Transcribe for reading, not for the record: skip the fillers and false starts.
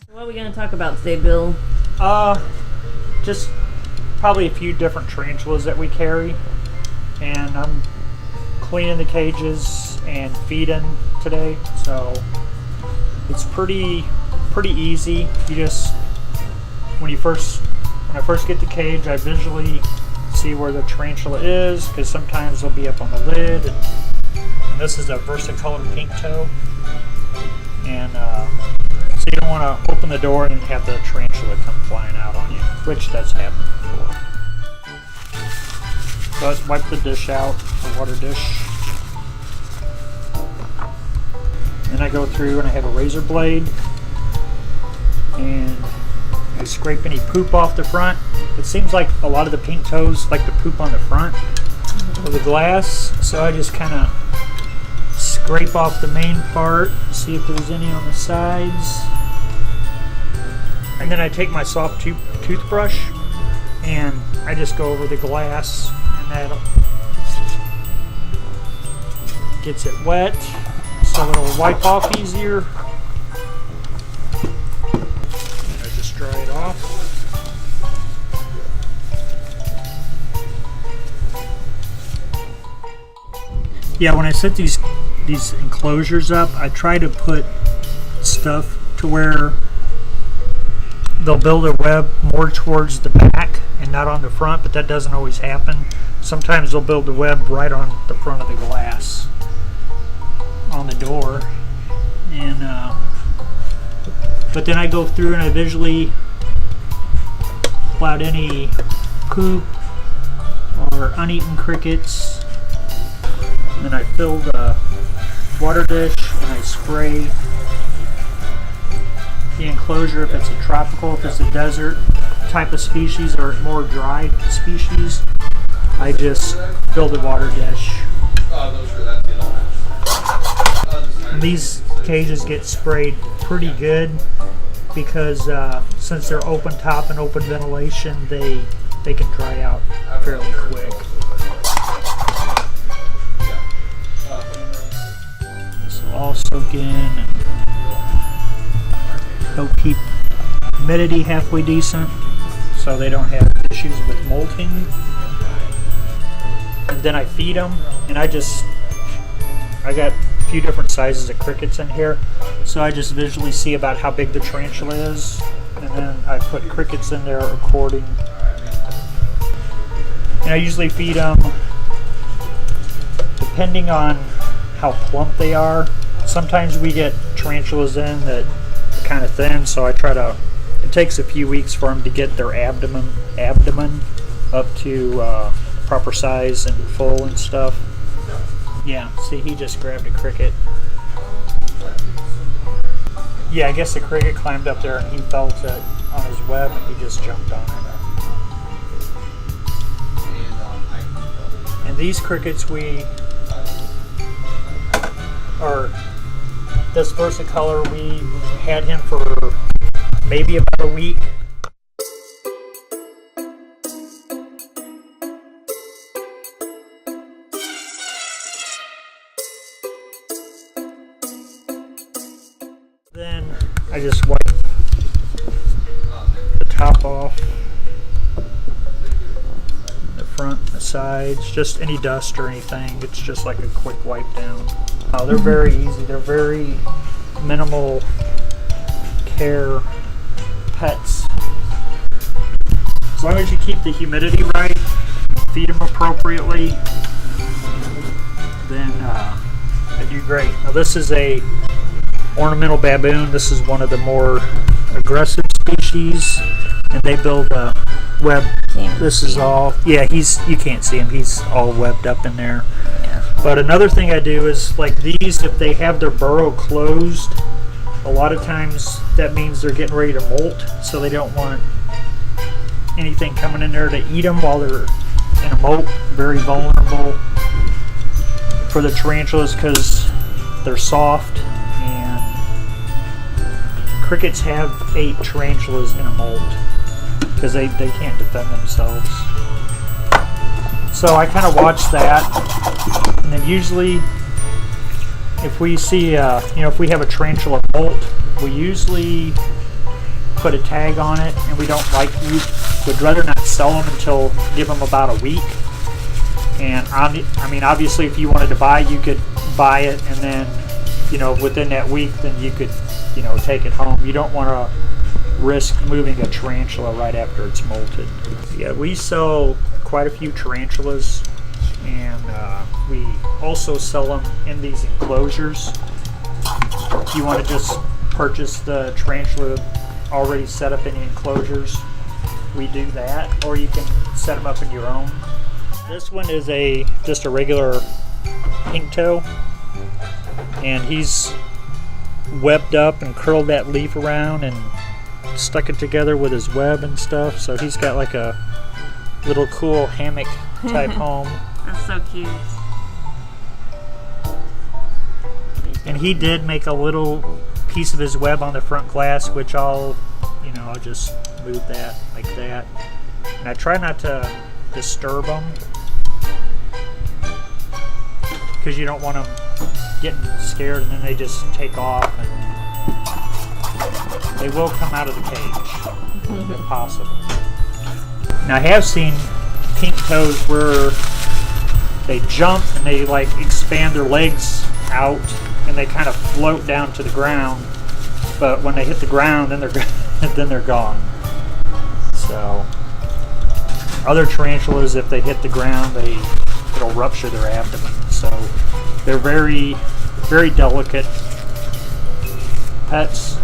What are we going to talk about today, Bill? Just probably a few different tarantulas that we carry, and I'm cleaning the cages and feeding today, so it's pretty easy. You just when I first get the cage, I visually see where the tarantula is, because sometimes they'll be up on the lid, and this is a versicolor pink toe, and so you don't want to open the door and have the tarantula come flying out on you, which that's happened before. So let's wipe the dish out, the water dish. Then I go through and I have a razor blade and I scrape any poop off the front. It seems like a lot of the pink toes like to poop on the front of the glass, so I just kind of scrape off the main part, see if there's any on the sides. And then I take my soft toothbrush and I just go over the glass, and that gets it wet so it'll wipe off easier. And I just dry it off. Yeah, when I set these enclosures up, I try to put stuff to where they'll build a web more towards the back and not on the front, but that doesn't always happen. Sometimes they'll build the web right on the front of the glass on the door, and but then I go through and I visually pull out any poop or uneaten crickets. And then I fill the water dish and I spray the enclosure if it's a tropical, if it's a desert type of species or more dry species. I just fill the water dish. And these cages get sprayed pretty good because since they're open top and open ventilation, they can dry out fairly quick. All soak in and help keep humidity halfway decent so they don't have issues with molting. And then I feed them, and I got a few different sizes of crickets in here, so I just visually see about how big the tarantula is, and then I put crickets in there according. And I usually feed them depending on how plump they are. Sometimes we get tarantulas in that are kind of thin, so I try to, it takes a few weeks for them to get their abdomen up to proper size and full and stuff. Yeah, see, he just grabbed a cricket. Yeah, I guess the cricket climbed up there and he felt it on his web and he just jumped on it. And these crickets this versicolor, we had him for maybe about a week. Then I just wipe the top off, the front, the sides, just any dust or anything. It's just like a quick wipe down. They're very easy. They're very minimal care pets. As long as you keep the humidity right, feed them appropriately, then they do great. Now this is a ornamental baboon. This is one of the more aggressive species, and they build a web. This is all, yeah, you can't see him. He's all webbed up in there. But another thing I do is, like these, if they have their burrow closed, a lot of times that means they're getting ready to molt, so they don't want anything coming in there to eat them while they're in a molt. Very vulnerable for the tarantulas because they're soft, and crickets have 8 tarantulas in a molt because they can't defend themselves. So I kind of watch that, and then usually if we see, if we have a tarantula molt, we usually put a tag on it, and we would rather not sell them until give them about a week. And I mean, obviously, if you wanted to buy, you could buy it, and then, within that week, then you could, take it home. You don't want to risk moving a tarantula right after it's molted. Yeah, we sell quite a few tarantulas, and we also sell them in these enclosures. If you want to just purchase the tarantula already set up in the enclosures, we do that, or you can set them up in your own. This one is just a regular pink toe, and he's webbed up and curled that leaf around and stuck it together with his web and stuff, so he's got like a little cool hammock type home. That's so cute. And he did make a little piece of his web on the front glass, which I'll just move that like that. And I try not to disturb them, because you don't want them getting scared and then they just take off, and they will come out of the cage if possible. Now I have seen pink toes where they jump and they like expand their legs out and they kind of float down to the ground, but when they hit the ground, then they're gone. So other tarantulas, if they hit the ground, it'll rupture their abdomen. So they're very, very delicate pets.